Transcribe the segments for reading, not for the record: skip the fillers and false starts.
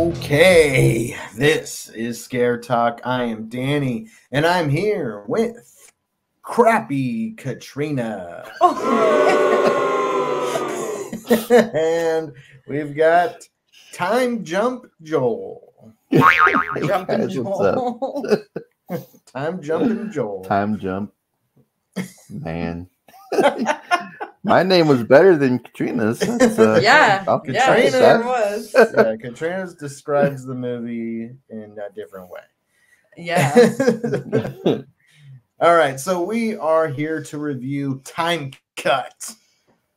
Okay, this is Scare Talk. I am Danny, and I'm here with Crappy Katrina. And we've got Time Jump Joel. Jumping Joel. Time Jumping Joel. Time Jump. Man. My name was better than Katrina's. Katrina sure was. Yeah, Katrina's describes the movie in a different way. Yeah. All right, so we are here to review Time Cut,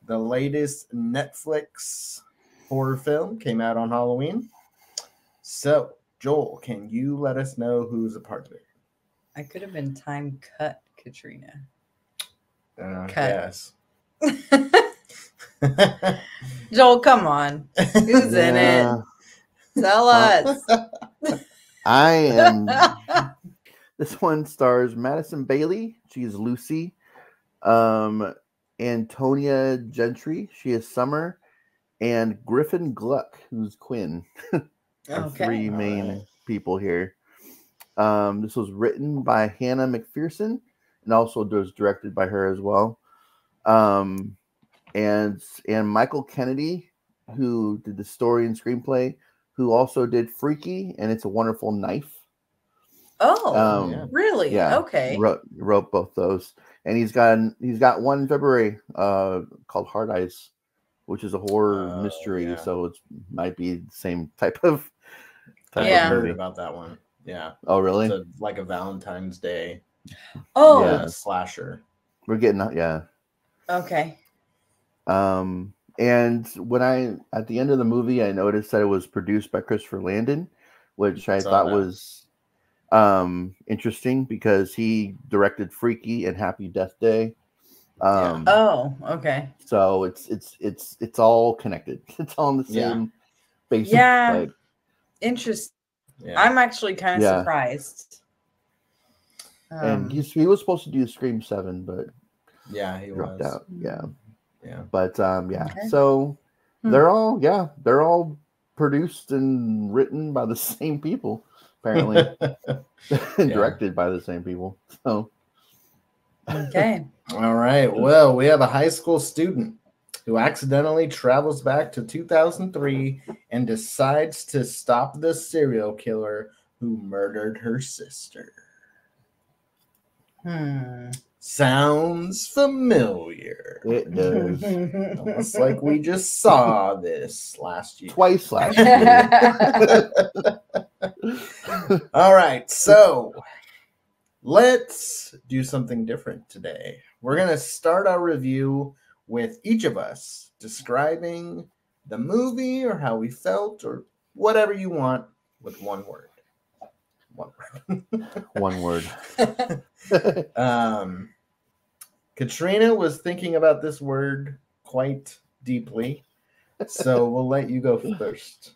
the latest Netflix horror film, came out on Halloween. So, Joel, can you let us know who's a part of it? I could have been Time Cut Katrina. Cut. Yes. Joel, come on. Who's in it? Tell us. I am. This one stars Madison Bailey. She's Lucy. Antonia Gentry. She is Summer. And Griffin Gluck, who's Quinn. Okay. Three main people here. This was written by Hannah McPherson and also was directed by her as well. And Michael Kennedy, who did the story and screenplay, who also did Freaky and It's a Wonderful Knife. Oh, really? Yeah, okay. Wrote both those, and he's got one in February called Hard Eyes, which is a horror mystery. Yeah. So it might be the same type of I heard about that one. Yeah. Oh, really? It's like a Valentine's Day. Oh, Yeah. Slasher. We're getting Okay. And when at the end of the movie, I noticed that it was produced by Christopher Landon, which I thought was interesting because he directed Freaky and Happy Death Day. Oh, okay. So it's all connected. It's all in the same basic. Yeah. Interesting. Yeah. I'm actually kind of surprised. And he was supposed to do Scream 7, but he dropped out. Yeah. But Okay. So they're all produced and written by the same people, apparently, and directed by the same people. So Okay. All right. Well, we have a high school student who accidentally travels back to 2003 and decides to stop the serial killer who murdered her sister. Sounds familiar. it does. Almost like we just saw this last year. Twice last year. All right, so let's do something different today. We're going to start our review with each of us describing the movie or how we felt or whatever you want with one word. One word. Katrina was thinking about this word quite deeply, so we'll let you go first.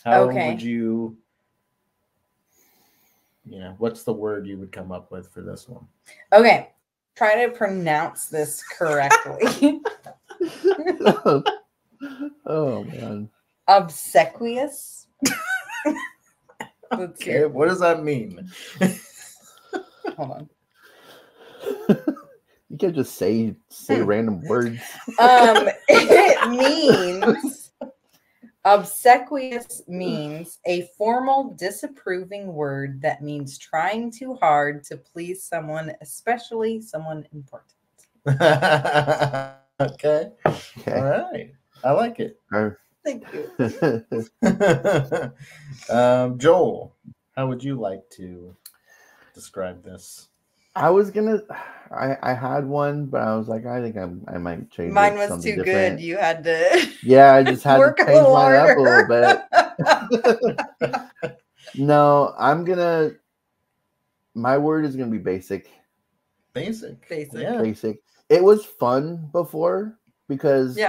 How would you, what's the word you would come up with for this one? Okay. Try to pronounce this correctly. Oh, man. Obsequious. Okay, what does that mean? Hold on. You can't just say random words. It means obsequious means a formal disapproving word that means trying too hard to please someone, especially someone important. Okay. All right. I like it. Thank you. Joel, how would you like to describe this? I was gonna. I had one, but I was like, I think I might change. Mine was too different. good. You had to. Yeah, I just had work to change mine up a harder. little bit. No, I'm gonna. My word is gonna be basic. Basic. Yeah. Basic. It was fun before because we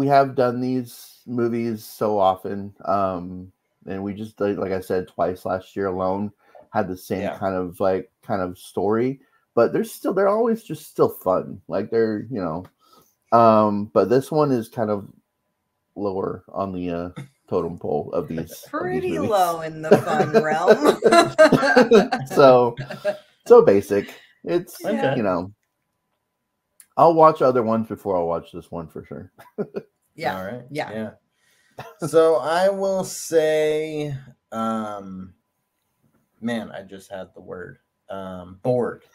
have done these movies so often, and we just like I said twice last year alone had the same kind of story, but they're always just still fun. Like they're but this one is kind of lower on the totem pole of these. Pretty movies. low in the fun realm. so basic. It's Okay. I'll watch other ones before I'll watch this one for sure. Yeah. All right. Yeah. So I will say, man, I just had the word bored.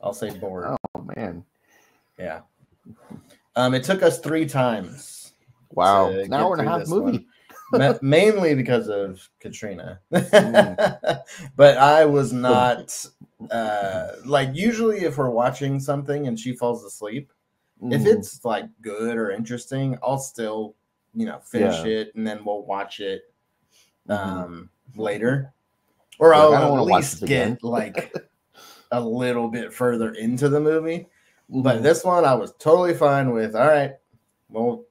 I'll say bored. Oh man. Yeah. It took us 3 times. Wow. to It's an hour and a get half through this movie. mainly because of Katrina. But I was not like, usually if we're watching something and she falls asleep, if it's like good or interesting, I'll still finish it, and then we'll watch it later, or I don't I'll wanna at watch least this again. get like a little bit further into the movie. But Mhm. this one I was totally fine with. All right, we'll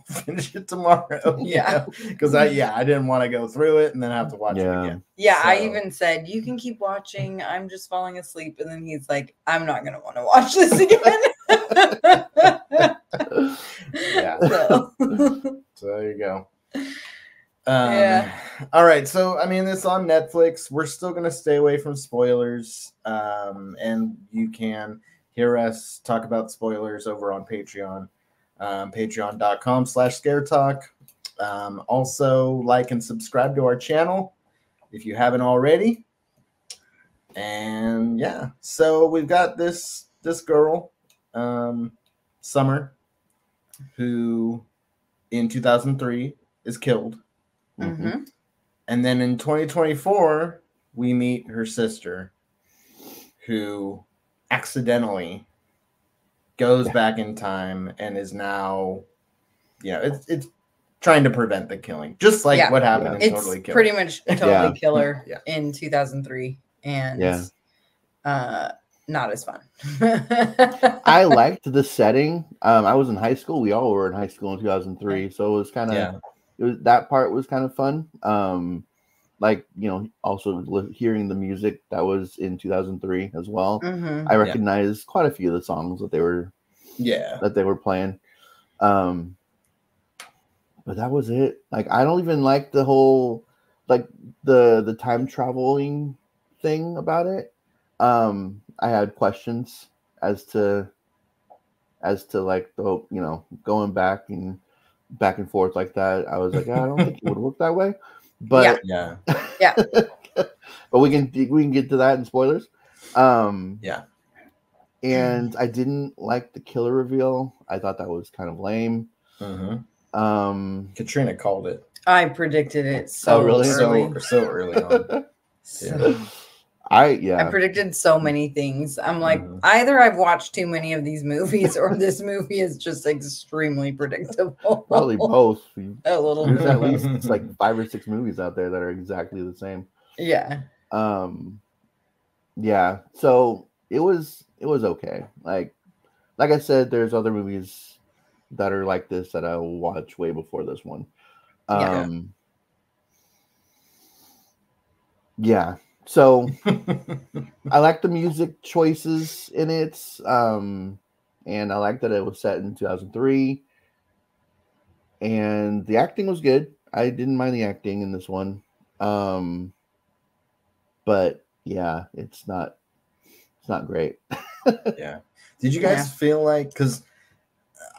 finish it tomorrow. Yeah. Because I didn't want to go through it and then have to watch it again. Yeah, I So- even said, you can keep watching. I'm just falling asleep. And then he's like, I'm not going to want to watch this again. Yeah. So. So there you go. Yeah. All right. So, I mean, it's on Netflix. We're still going to stay away from spoilers. And you can hear us talk about spoilers over on Patreon. Patreon.com/ScareTalk. Also, like and subscribe to our channel if you haven't already. And yeah, so we've got this girl, Summer, who in 2003 is killed. Mm-hmm. And then in 2024, we meet her sister, who accidentally goes back in time and is now, it's trying to prevent the killing, just like what happened in Totally Killer. Pretty much Totally Killer Yeah. in 2003, and not as fun. I liked the setting. I was in high school. We all were in high school in 2003, so it was kind of that part was kind of fun. Like, also hearing the music that was in 2003 as well. Mm-hmm. I recognized quite a few of the songs that they were playing. But that was it. Like, I don't even like the whole, like, the time traveling thing about it. I had questions as to like the going back and forth like that. I was like, I don't think it would work that way. But yeah. But we can get to that in spoilers. And I didn't like the killer reveal. I thought that was kind of lame. Katrina called it. I predicted it so really? early. So early on. I predicted so many things. I'm like, either I've watched too many of these movies, or this movie is just extremely predictable. Probably both. A little There's bit. at least like 5 or 6 movies out there that are exactly the same. Yeah. Yeah. So it was okay. Like I said, there's other movies that are like this that I will watch way before this one. Yeah. So I like the music choices in it. And I like that it was set in 2003. And the acting was good. I didn't mind the acting in this one. But yeah, it's not great. Yeah. Did you guys feel like, because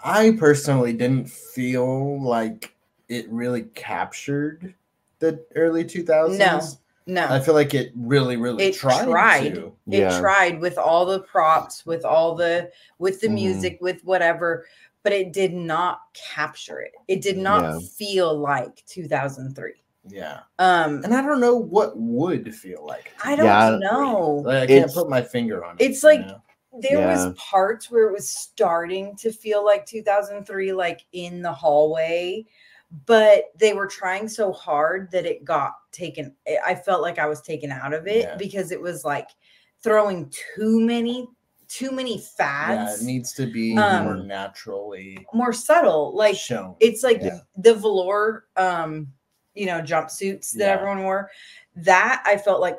I personally didn't feel like it really captured the early 2000s. No. I feel like it really tried to. It tried with all the props, with the music, with whatever, but it did not capture it. It did not feel like 2003. Yeah. And I don't know what would feel like. I don't know. Like, I can't put my finger on it. It's like there was parts where it was starting to feel like 2003, like in the hallway, but they were trying so hard that it got taken. I felt like I was taken out of it because it was like throwing too many fads. Yeah, it needs to be more naturally, more subtle, like shown. It's like the velour jumpsuits that everyone wore, that I felt like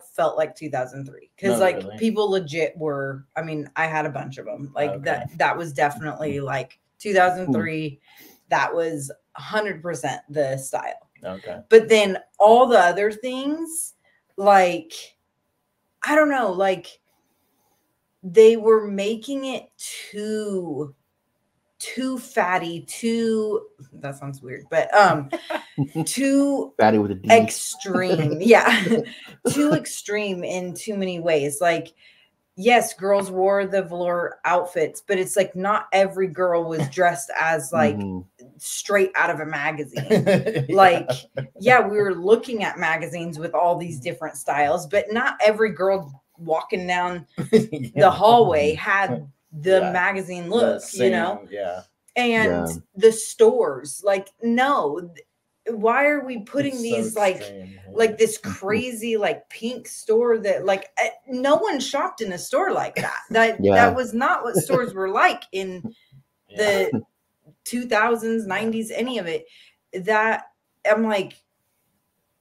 2003, because people legit were, I mean, I had a bunch of them like that was definitely like 2003. That was 100% the style. Okay. But then all the other things, like, I don't know, like they were making it too fatty, that sounds weird, but too fatty with a D. Extreme. Yeah. Too extreme in too many ways. Like, yes, girls wore the velour outfits, but it's like not every girl was dressed as like straight out of a magazine. Yeah. Like, yeah, we were looking at magazines with all these different styles, but not every girl walking down the hallway had the magazine look, same, you know? Yeah. And the stores, like, no, why are we putting these so like this crazy like pink store that like no one shopped in a store like that. That was not what stores were like in the 2000s, 90s, any of it. That I'm like,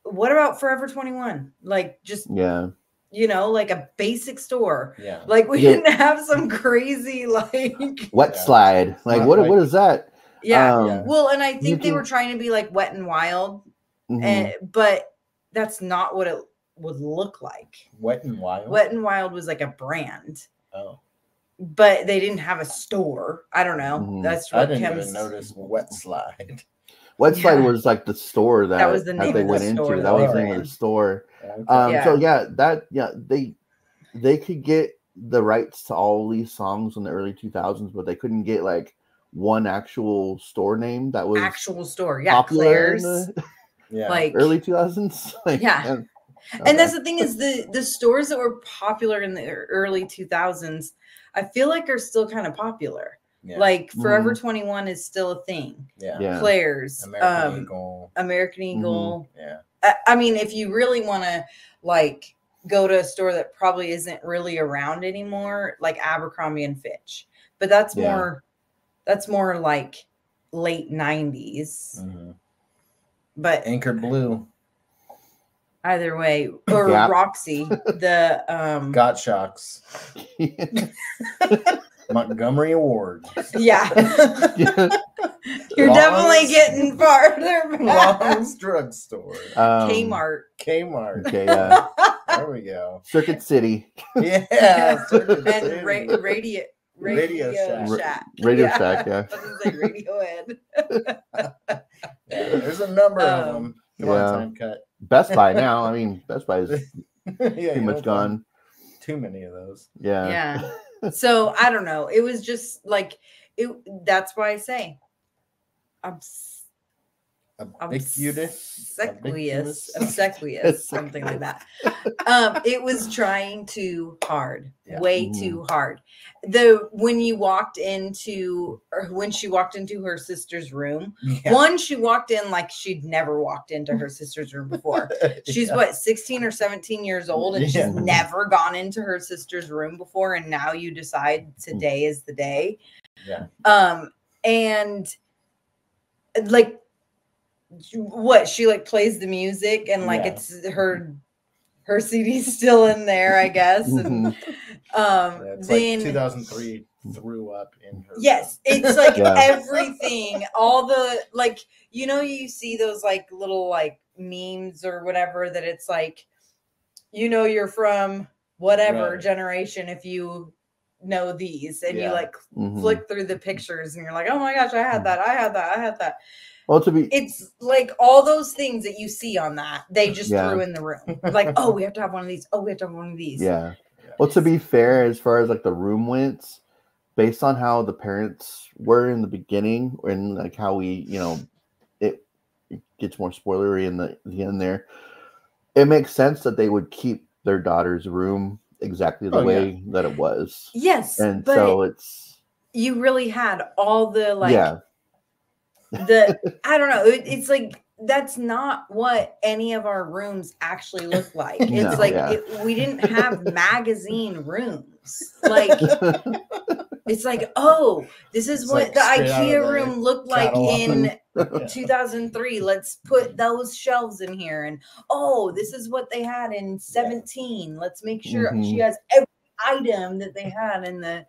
what about Forever 21? Like, just you know, like a basic store. Yeah. Like, we didn't have some crazy like wet slide. Like, what is that? Yeah. Well, and I think they were trying to be like Wet and Wild, but that's not what it would look like. Wet and Wild? Wet and Wild was like a brand. Oh. But they didn't have a store. I don't know. That's what I didn't even notice Wet Slide. Wet Slide was like the store that was the name they of the went store into. That was the name of the store. So they could get the rights to all these songs in the early 2000s, but they couldn't get like one actual store name that was actual store. Yeah, Claire's. Like early 2000s. Like, and that's the thing is the stores that were popular in the early 2000s, I feel like are still kind of popular. Yeah. Like Forever 21 is still a thing. Yeah. Claire's, American Eagle. Yeah. I mean, if you really want to like go to a store that probably isn't really around anymore, like Abercrombie and Fitch, but that's more like late 90s. But Anchor Blue. Either way, or Roxy, the Got Shocks. Montgomery Award. Yeah. You're definitely getting farther back. Long's Drugstore. Kmart. Okay, yeah. There we go. Circuit City. Yeah. Circuit City. Radio Shack. Radio Shack, yeah. I was like Radiohead. There's a number of them. Come on, time cut. Best Buy now. I mean, Best Buy is pretty much gone. Too many of those. Yeah. So I don't know. It was just like it. That's why I say obsequious, something like that. It was trying too hard, way too hard. When she walked into her sister's room, she walked in like she'd never walked into her sister's room before. She's 16 or 17 years old, and she's never gone into her sister's room before, and now you decide today is the day. And like she like plays the music and like it's her CD's still in there, I guess. And it's then like 2003 threw up in her. Yes, it's like everything, all the like, you know, you see those like little like memes or whatever that it's like, you know, you're from whatever generation if you know these, and you like flick through the pictures and you're like, oh my gosh, I had that. Well, it's like all those things that you see on that, they just threw in the room. Like, oh, we have to have one of these. Oh, we have to have one of these. Yeah. Well, to be fair, as far as like the room went, based on how the parents were in the beginning and like how we, you know, it gets more spoilery in the end there, it makes sense that they would keep their daughter's room exactly the way that it was. Yes. And so you really had all the like I don't know. It's like that's not what any of our rooms actually look like. It's we didn't have magazine rooms. Like it's like, oh, this is what the IKEA room looked like in 2003. Let's put those shelves in here, and oh, this is what they had in 17. Let's make sure she has every item that they had in the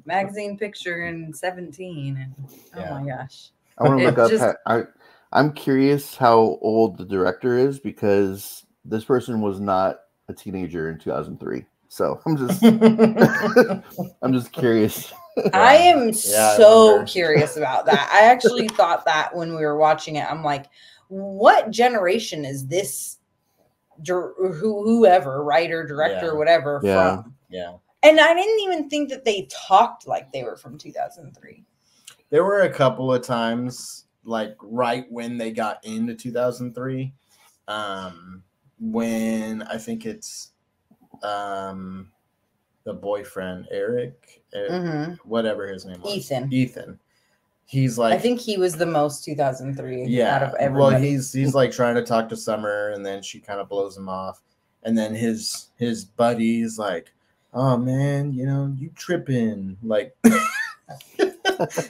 magazine picture in 17. And oh my gosh. I want to look up. I'm curious how old the director is because this person was not a teenager in 2003. So I'm just curious. I am so curious about that. I actually thought that when we were watching it, I'm like, what generation is this whoever, writer, director, whatever from? Yeah. And I didn't even think that they talked like they were from 2003. There were a couple of times, like right when they got into 2003, when I think it's the boyfriend, Eric, whatever his name was. Ethan. He's like, I think he was the most 2003 out of everybody. Well, he's like trying to talk to Summer, and then she kind of blows him off. And then his buddy is like, oh man, you tripping. Like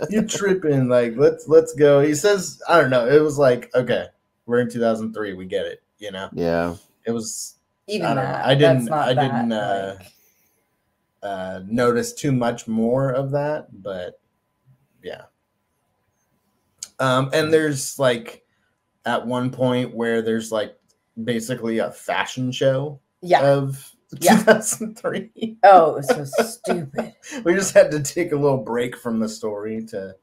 you tripping, like let's go. He says, I don't know. It was like, okay, we're in 2003, we get it, Yeah. It was even that. I didn't notice too much more of that, but yeah. And there's like at one point where there's like basically a fashion show of 2003. Oh, it was so stupid. We just had to take a little break from the story to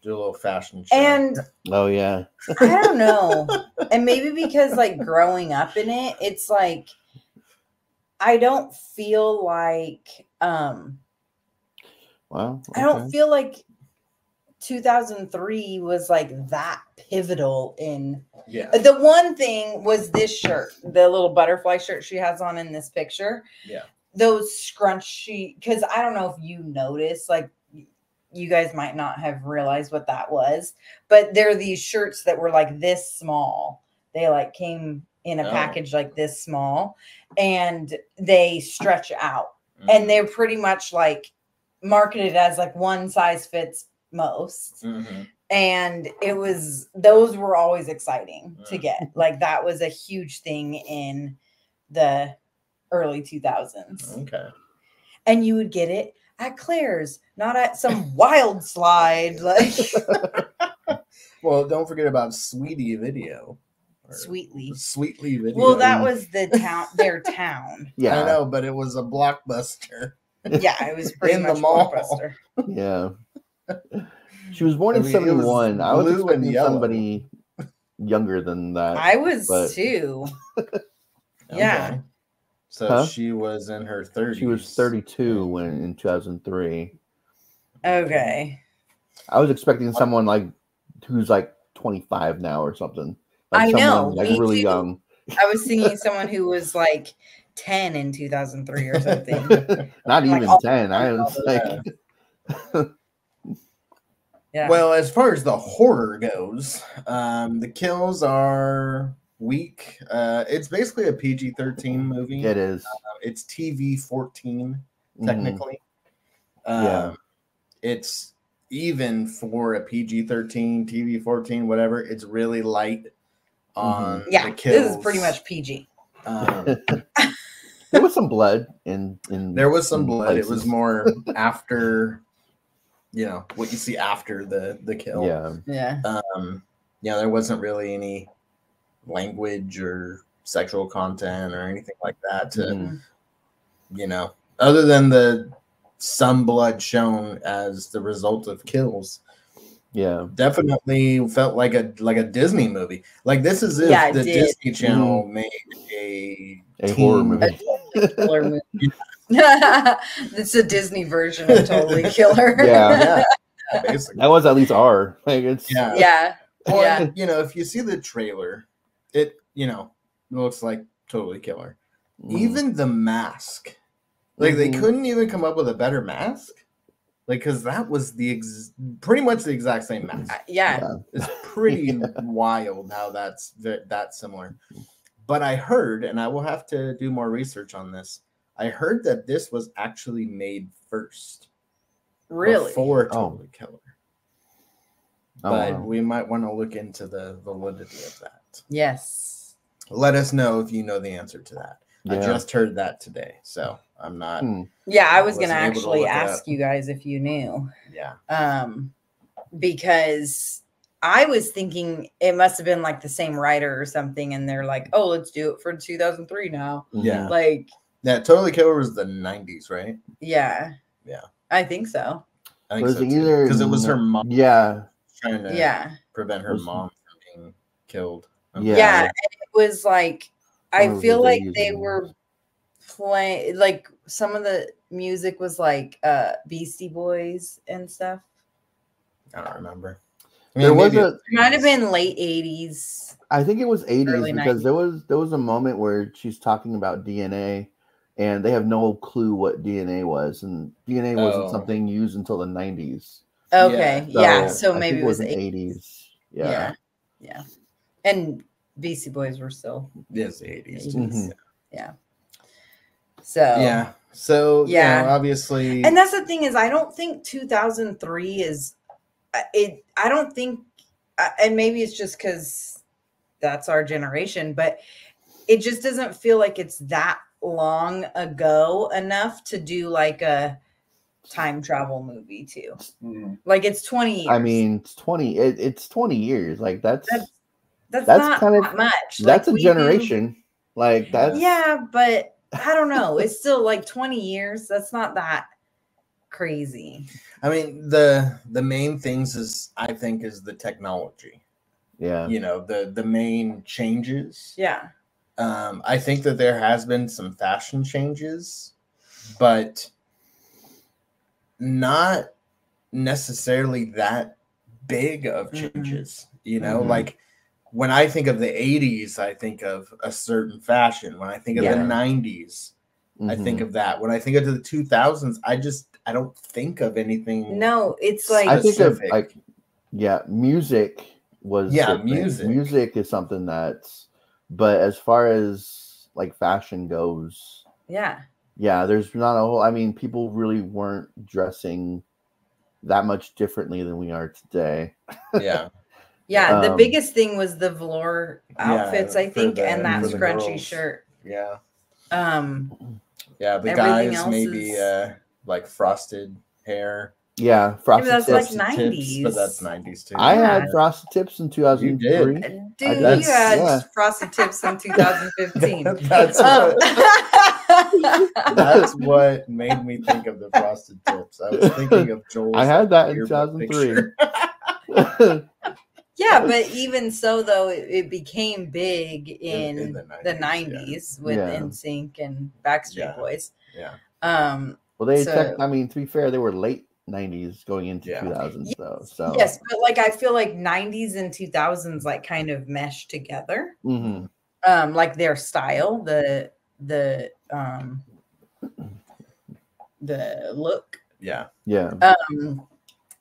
do a little fashion show. And oh yeah, I don't know. And maybe because like growing up in it, it's like I don't feel like wow. Okay. I don't feel like 2003 was like that pivotal in. Yeah. The one thing was this shirt, the little butterfly shirt she has on in this picture. Yeah. Those scrunchy, because I don't know if you noticed, like you guys might not have realized what that was, but there are these shirts that were like this small. They like came in a package like this small, and they stretch out, and they're pretty much like marketed as like one size fits most. And those were always exciting to get. Like that was a huge thing in the early 2000s. Okay. And you would get it at Claire's, not at some wild slide. Like well, don't forget about Sweetie Video. Sweetly Video. Well, that was their town. Yeah. I know, but it was a Blockbuster. Yeah, it was pretty much the mall. Blockbuster. Yeah. She was born in 71. I was expecting somebody younger than that. I was too. Yeah. Okay. So she was in her 30s. She was 32 in 2003. Okay. I was expecting someone like who's like 25 now or something. Like I know. Like really young. I was thinking someone who was like 10 in 2003 or something. Not even 10. I was like. Yeah. Well, as far as the horror goes, the kills are weak. It's basically a PG-13 movie. It is. It's TV-14 technically. It's even for a PG-13, TV-14, whatever. It's really light on the kills. This is pretty much PG. There was some blood in there was some blood. places. It was more after. What you see after the kill. Yeah. There wasn't really any language or sexual content or anything like that to, other than some blood shown as the result of kills. Yeah. Definitely felt like a Disney movie. Like this is if the Disney Channel made a horror movie. A killer movie. It's a Disney version of Totally Killer. Yeah. Basically. That was at least R. Like it's Or, if you see the trailer, it looks like Totally Killer. Even the mask, like they couldn't even come up with a better mask, like because that was pretty much the exact same mask. It's pretty wild how that's that similar. But I heard, and I will have to do more research on this. I heard that this was actually made first. Really? Before Totally Killer. But we might want to look into the validity of that. Yes. Let us know if you know the answer to that. I just heard that today, so I'm not. Yeah, I was going to actually ask you guys if you knew. Yeah. Because I was thinking it must have been like the same writer or something, and they're like, "Oh, let's do it for 2003 now." Yeah, like Totally Killer was the 90s, right? Yeah, yeah, I think so. I think so too, because it was her mom. Yeah, trying to prevent her mom from being killed. Yeah, and it was like I feel like they were playing like some of the music was like Beastie Boys and stuff. I don't remember. I mean, it might have been late 80s. I think it was 80s because 90s. there was a moment where she's talking about DNA, and they have no clue what DNA was, and DNA wasn't something used until the 90s. Okay, so maybe it was 80s. Yeah, and Beastie Boys were still the 80s. Yeah. So you know, obviously, and that's the thing is, I don't think 2003 is it. I don't think, and maybe it's just because that's our generation, but it just doesn't feel like it's that long ago enough to do like a time travel movie too. Like it's 20 years. I mean, it's 20. It's 20 years. Like that's not kind of that much. That's a generation. Like that's but I don't know. It's still like 20 years. That's not that crazy. I mean, the main things is I think is the technology. Yeah. You know, the main changes. Yeah. I think that there has been some fashion changes, but not necessarily that big of changes. You know, like when I think of the 80s, I think of a certain fashion. When I think of the 90s, I think of that. When I think of the 2000s, I don't think of anything. No, it's like I think of like music was music. Music is something that's, but as far as like fashion goes, there's not a whole. I mean, people really weren't dressing that much differently than we are today. Yeah, the biggest thing was the velour outfits, I think, and that scrunchy shirt. Yeah. The guys maybe like frosted hair. Yeah, frosted tips. That's like 90s. But that's 90s too. I had frosted tips in 2003. You did. Dude, you had frosted tips in 2015. That's what made me think of the frosted tips. I was thinking of Joel's. I had that in 2003. Yeah, but even so, though, it became big in the 90s with NSYNC and Backstreet Boys. Well, they I mean, to be fair, they were late 90s going into 2000s, though. So yes, but like I feel like 90s and 2000s like kind of mesh together. Like their style, the look.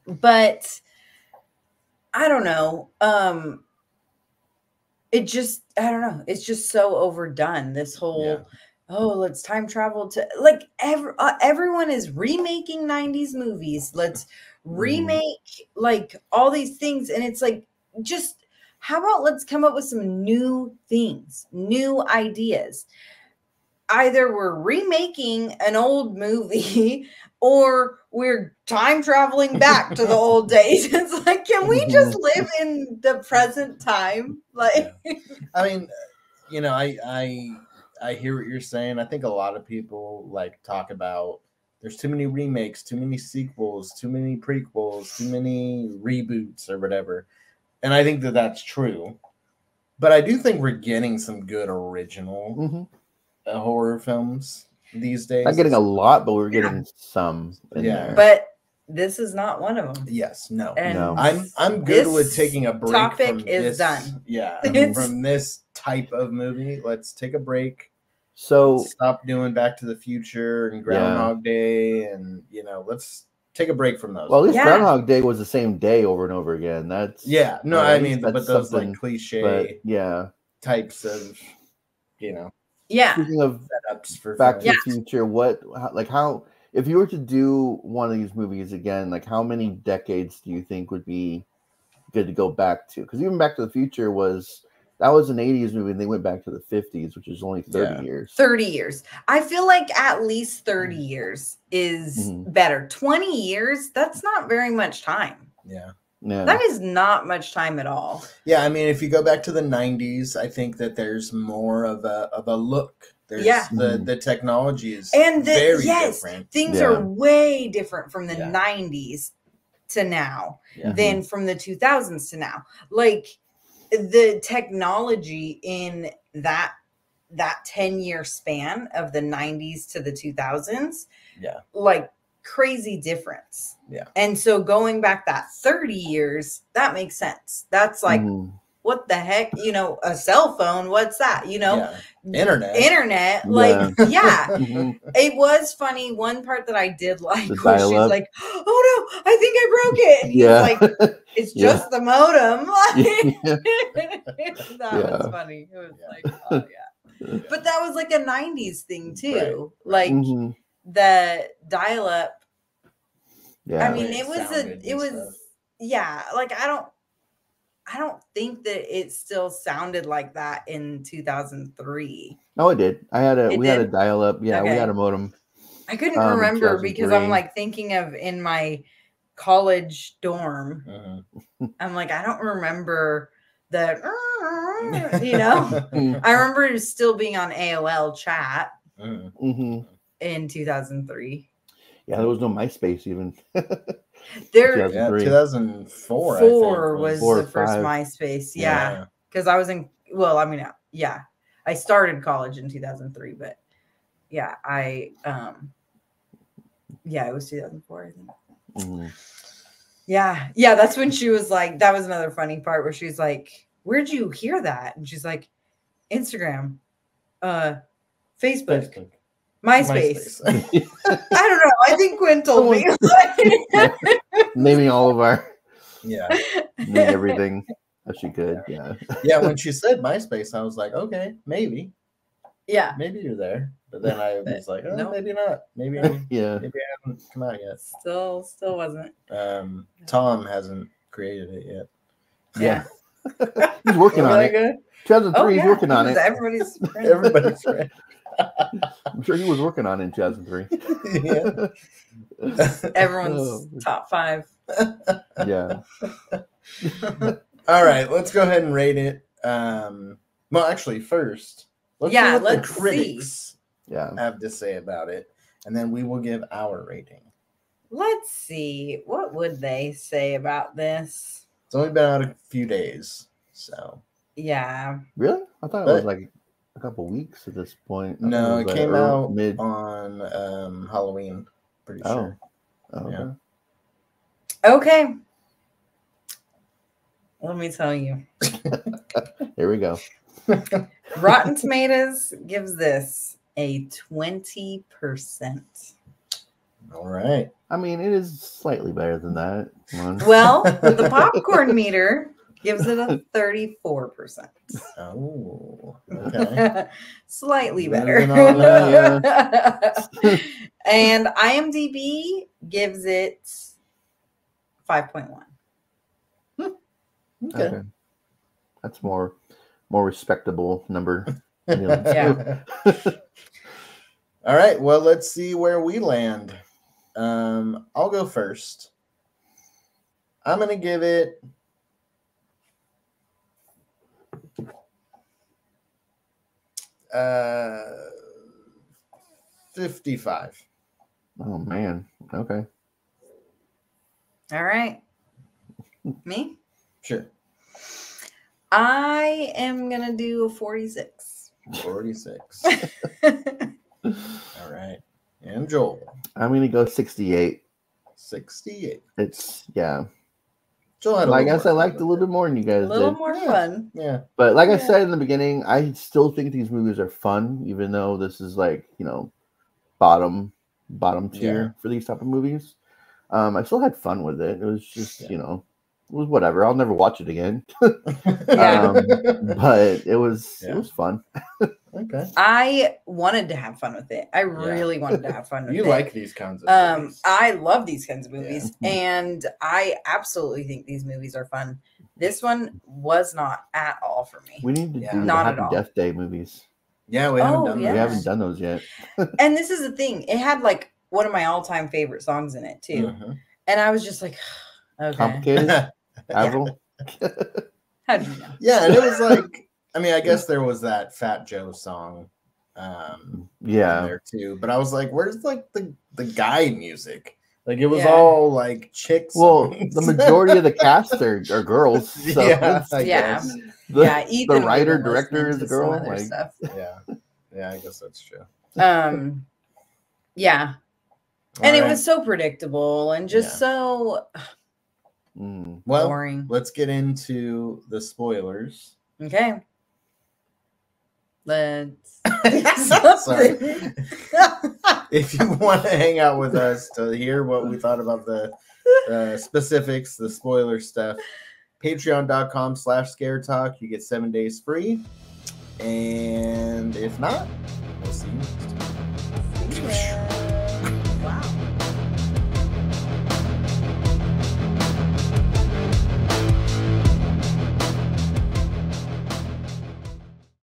But I don't know. It just, I don't know. It's just so overdone. This whole, let's time travel to like everyone is remaking 90s movies. Let's remake like all these things. And it's like, just how about let's come up with some new things, new ideas. Either we're remaking an old movie or we're time traveling back to the old days. It's like, can we just live in the present time? Like, I mean, you know, I hear what you're saying. I think a lot of people like talk about there's too many remakes, too many sequels, too many prequels, too many reboots or whatever. And I think that that's true. But I do think we're getting some good original horror films these days. Not getting a lot, but we're getting some in there. But this is not one of them. Yes, no. And I'm good with taking a break. Topic from is this, done. Yeah, from this type of movie. Let's take a break. So stop doing Back to the Future and Groundhog Day, and let's take a break from those. Well, at least Groundhog Day was the same day over and over again. That's I mean, but those like cliche, types of, Speaking of setups for Back to the Future, how if you were to do one of these movies again, like how many decades do you think would be good to go back to? Because even Back to the Future was an 80s movie, and they went back to the 50s, which is only 30 years. 30 years. I feel like at least 30 years is better. 20 years, that's not very much time. Yeah. Yeah. That is not much time at all. Yeah, I mean, if you go back to the 90s, I think that there's more of a look. There's the technology is very different. Things are way different from the 90s to now than from the 2000s to now. Like the technology in that 10-year span of the 90s to the 2000s, like crazy difference. And so going back that 30 years, that makes sense. That's like what the heck, you know, a cell phone, what's that? You know, internet, like it was funny. One part that I did like was she's like, oh no, I think I broke it, and he's like, it's just the modem. That was funny. It was like, oh yeah. But that was like a 90s thing too. Like the dial-up. I mean, it was like I don't think that it still sounded like that in 2003. No, it did. We had a dial-up. Yeah, we had a modem. I couldn't remember because I'm like thinking of in my college dorm. I'm like, I don't remember the, you know, I remember it still being on AOL chat in 2003. Yeah, there was no MySpace even. 2004. 4 was the first MySpace. Yeah, because I was in. Well, I mean, yeah, I started college in 2003, but yeah, it was 2004. I think. Yeah, that's when she was like. That was another funny part where she's like, "Where'd you hear that?" And she's like, "Instagram, Facebook. MySpace." I don't know. I think Quinn told me. Naming all of our naming everything that she could. Yeah, when she said MySpace, I was like, okay, maybe. Yeah. Maybe you're there. But then I was like, oh, maybe not. Maybe maybe I haven't come out yet. Still wasn't. Tom hasn't created it yet. Yeah. He's working on it. 2003, he's working on it. Everybody's friend. I'm sure he was working on it in 2003. Everyone's top 5. Yeah. All right, let's go ahead and rate it. Well, actually, first, let's see what the critics have to say about it, and then we will give our rating. Let's see. What would they say about this? It's only been out a few days, so. Yeah. Really? I thought it was like a couple weeks at this point. No, it came out on Halloween. Pretty sure. Yeah. Okay. Let me tell you. Here we go. Rotten Tomatoes gives this a 20%. All right. I mean, it is slightly better than that. Well, the popcorn meter gives it a 34%. Oh, okay. Slightly better. And IMDb gives it 5.1. Okay. That's more respectable number. Yeah. All right. Well, let's see where we land. I'll go first. I'm going to give it 55. Oh man. Okay. All right. Me? Sure. I am gonna do a 46. 46. All right. And Joel. I'm gonna go 68. 68. It's Joel had I guess I liked it a little bit more than you guys did. A little more fun. Yeah. But like I said in the beginning, I still think these movies are fun, even though this is like, bottom tier for these type of movies. I still had fun with it. It was just, it was whatever. I'll never watch it again. But it was fun. Okay. I wanted to have fun with it. I really wanted to have fun with it. You like these kinds of movies. I love these kinds of movies. And I absolutely think these movies are fun. This one was not at all for me. We need to do the not Happy at all. Death Day movies. Yeah, we haven't done those. We haven't done those yet. And this is the thing. It had like one of my all-time favorite songs in it too. And I was just like, okay. Complicated? Avril? How do you know? Yeah, and it was like, I mean, I guess there was that Fat Joe song in there too, but I was like, where's like the guy music? Like it was all like chick songs. Well, the majority of the cast are girls. So I guess. Ethan the writer director is a girl. Like, stuff. Yeah, I guess that's true. Yeah. And it was so predictable and just so boring. Let's get into the spoilers. Okay. Let's. Sorry. If you want to hang out with us to hear what we thought about the specifics, the spoiler stuff, patreon.com/ScareTalk. You get 7 days free. And if not, we'll see you